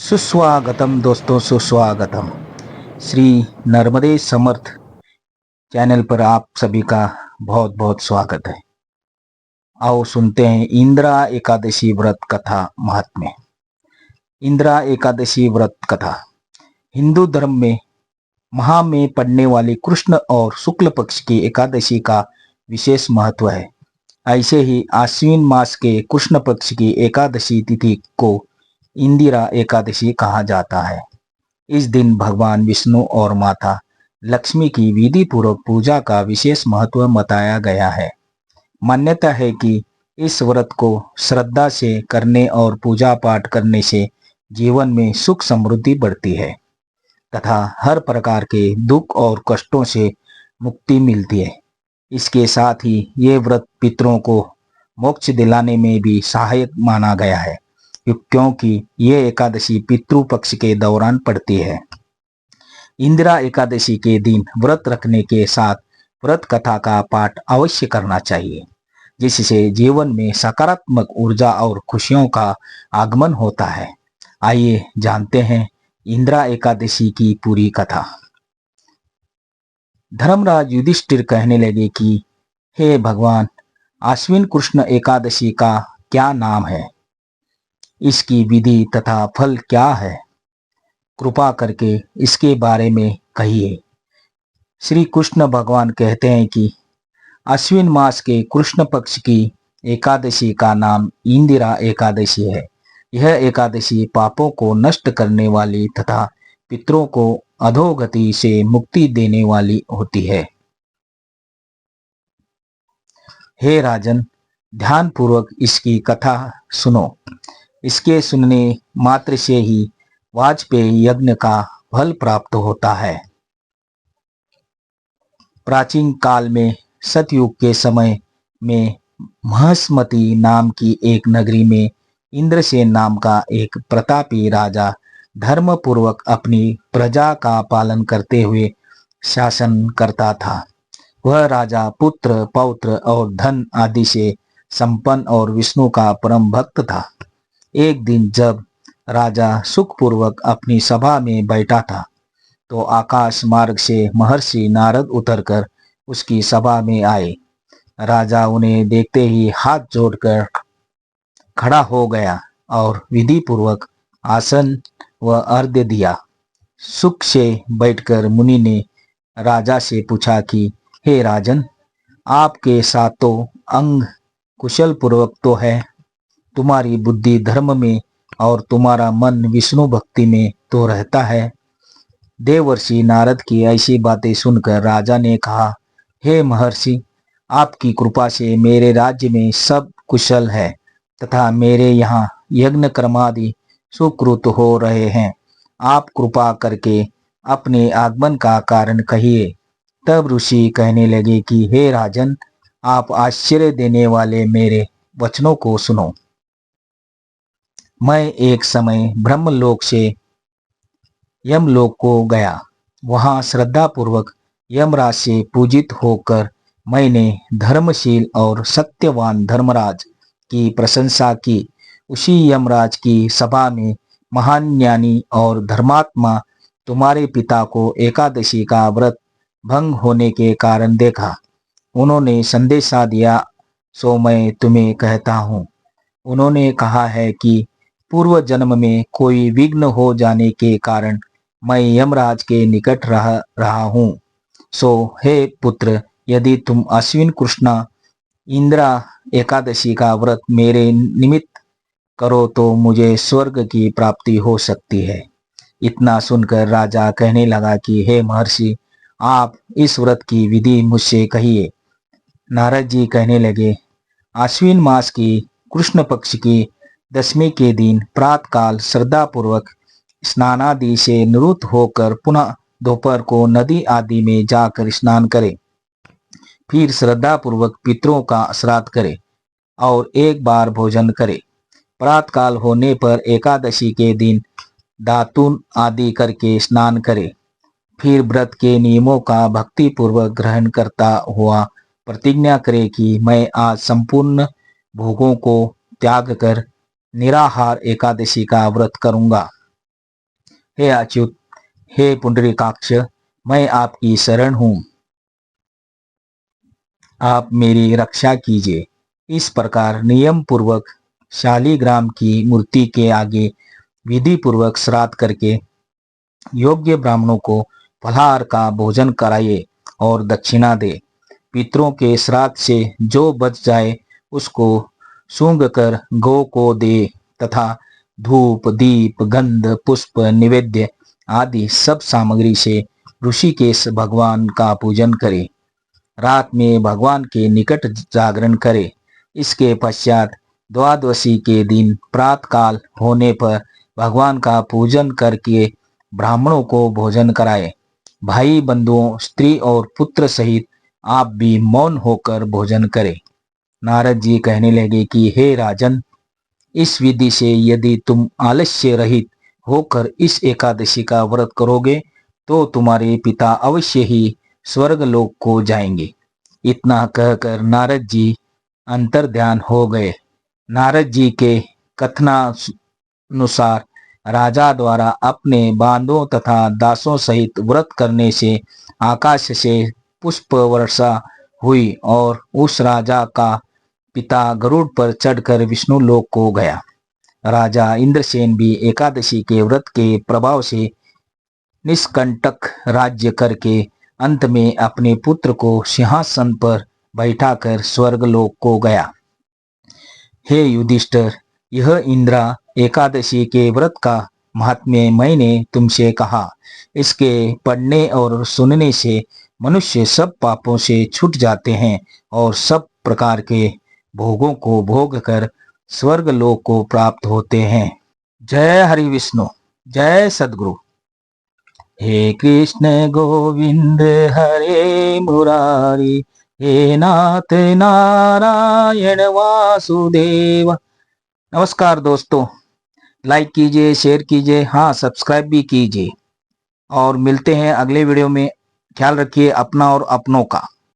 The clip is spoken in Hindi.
सुस्वागतम दोस्तों, सुस्वागतम। श्री नर्मदे समर्थ चैनल पर आप सभी का बहुत बहुत स्वागत है। आओ सुनते हैं इंदिरा एकादशी व्रत कथा महात्म्य। इंदिरा एकादशी व्रत कथा हिंदू धर्म में महा में पड़ने वाली कृष्ण और शुक्ल पक्ष की एकादशी का विशेष महत्व है। ऐसे ही आश्विन मास के कृष्ण पक्ष की एकादशी तिथि को इंदिरा एकादशी कहा जाता है। इस दिन भगवान विष्णु और माता लक्ष्मी की विधि पूर्वक पूजा का विशेष महत्व बताया गया है। मान्यता है कि इस व्रत को श्रद्धा से करने और पूजा पाठ करने से जीवन में सुख समृद्धि बढ़ती है तथा हर प्रकार के दुख और कष्टों से मुक्ति मिलती है। इसके साथ ही ये व्रत पितरों को मोक्ष दिलाने में भी सहायक माना गया है, क्योंकि ये एकादशी पितृपक्ष के दौरान पड़ती है। इंदिरा एकादशी के दिन व्रत रखने के साथ व्रत कथा का पाठ अवश्य करना चाहिए, जिससे जीवन में सकारात्मक ऊर्जा और खुशियों का आगमन होता है। आइए जानते हैं इंदिरा एकादशी की पूरी कथा। धर्मराज युधिष्ठिर कहने लगे कि हे भगवान, आश्विन कृष्ण एकादशी का क्या नाम है, इसकी विधि तथा फल क्या है, कृपा करके इसके बारे में कहिए। श्री कृष्ण भगवान कहते हैं कि अश्विन मास के कृष्ण पक्ष की एकादशी का नाम इंदिरा एकादशी है। यह एकादशी पापों को नष्ट करने वाली तथा पितरों को अधोगति से मुक्ति देने वाली होती है। हे राजन, ध्यान पूर्वक इसकी कथा सुनो। इसके सुनने मात्र से ही वाजपेयी यज्ञ का फल प्राप्त होता है। प्राचीन काल में सतयुग के समय में महस्मती नाम की एक नगरी में इंद्रसेन नाम का एक प्रतापी राजा धर्म पूर्वक अपनी प्रजा का पालन करते हुए शासन करता था। वह राजा पुत्र, पौत्र और धन आदि से संपन्न और विष्णु का परम भक्त था। एक दिन जब राजा सुखपूर्वक अपनी सभा में बैठा था, तो आकाश मार्ग से महर्षि नारद उतरकर उसकी सभा में आए। राजा उन्हें देखते ही हाथ जोड़कर खड़ा हो गया और विधि पूर्वक आसन व अर्घ्य दिया। सुख से बैठकर मुनि ने राजा से पूछा कि हे राजन, आपके सातों अंग कुशल पूर्वक तो है, तुम्हारी बुद्धि धर्म में और तुम्हारा मन विष्णु भक्ति में तो रहता है। देवर्षि नारद की ऐसी बातें सुनकर राजा ने कहा, हे महर्षि, आपकी कृपा से मेरे राज्य में सब कुशल है तथा मेरे यहाँ यज्ञ कर्मादि सुकृत हो रहे हैं। आप कृपा करके अपने आगमन का कारण कहिए। तब ऋषि कहने लगे कि हे राजन, आप आश्चर्य देने वाले मेरे वचनों को सुनो। मैं एक समय ब्रह्मलोक से यमलोक को गया। वहां श्रद्धा पूर्वक यमराज से पूजित होकर मैंने धर्मशील और सत्यवान धर्मराज की प्रशंसा की। उसी यमराज की सभा में महान ज्ञानी और धर्मात्मा तुम्हारे पिता को एकादशी का व्रत भंग होने के कारण देखा। उन्होंने संदेशा दिया, सो मैं तुम्हें कहता हूँ। उन्होंने कहा है कि पूर्व जन्म में कोई विघ्न हो जाने के कारण मैं यमराज के निकट रहा हूँ। सो हे पुत्र, यदि तुम अश्विन कृष्णा इंदिरा एकादशी का व्रत मेरे निमित्त करो तो मुझे स्वर्ग की प्राप्ति हो सकती है। इतना सुनकर राजा कहने लगा कि हे महर्षि, आप इस व्रत की विधि मुझसे कहिए। नारद जी कहने लगे, आश्विन मास की कृष्ण पक्ष की दशमी के दिन प्रातःकाल श्रद्धा पूर्वक स्नानादि से निवृत्त होकर पुनः दोपहर को नदी आदि में जाकर स्नान करे। फिर श्रद्धा पूर्वक पितरों का श्राद्ध करे और एक बार भोजन करे। प्रातःकाल होने पर एकादशी के दिन दातून आदि करके स्नान करे। फिर व्रत के नियमों का भक्ति पूर्वक ग्रहण करता हुआ प्रतिज्ञा करे कि मैं आज संपूर्ण भोगों को त्याग कर निराहार एकादशी का व्रत करूंगा। हे अच्युत, हे पुंडरीकाक्ष, मैं आपकी शरण हूँ, आप मेरी रक्षा कीजिए। इस प्रकार नियम पूर्वक शालीग्राम की मूर्ति के आगे विधि पूर्वक श्राद्ध करके योग्य ब्राह्मणों को फलाहार का भोजन कराइए और दक्षिणा दे। पितरों के श्राद्ध से जो बच जाए उसको सूंघ कर गौ को दे तथा धूप दीप गंध पुष्प निवेद्य आदि सब सामग्री से ऋषिकेश भगवान का पूजन करे। रात में भगवान के निकट जागरण करे। इसके पश्चात द्वादशी के दिन प्रातःकाल होने पर भगवान का पूजन करके ब्राह्मणों को भोजन कराए। भाई बंधुओं स्त्री और पुत्र सहित आप भी मौन होकर भोजन करें। नारद जी कहने लगे कि हे राजन, इस विधि से यदि तुम आलस्य रहित होकर इस एकादशी का व्रत करोगे तो तुम्हारे पिता अवश्य ही स्वर्ग लोक को जाएंगे। इतना कहकर नारद जी अंतर्ध्यान हो गए। नारद जी के कथनानुसार राजा द्वारा अपने बांधों तथा दासों सहित व्रत करने से आकाश से पुष्प वर्षा हुई और उस राजा का पिता गरुड़ पर चढ़कर विष्णु लोक को गया। राजा इंद्रसेन भी एकादशी के व्रत के प्रभाव से निष्कंटक राज्य करके अंत में अपने पुत्र को सिंहासन पर बैठाकर स्वर्गलोक को गया। हे युधिष्ठिर, यह इंद्रा एकादशी के व्रत का महात्म्य मैंने तुमसे कहा। इसके पढ़ने और सुनने से मनुष्य सब पापों से छूट जाते हैं और सब प्रकार के भोगों को भोग कर स्वर्ग लोक को प्राप्त होते हैं। जय हरि विष्णु, जय सद्गुरु। हे कृष्ण गोविंद हरे मुरारी, हे नाथ नारायण वासुदेव। नमस्कार दोस्तों, लाइक कीजिए, शेयर कीजिए, हाँ सब्सक्राइब भी कीजिए और मिलते हैं अगले वीडियो में। ख्याल रखिए अपना और अपनों का।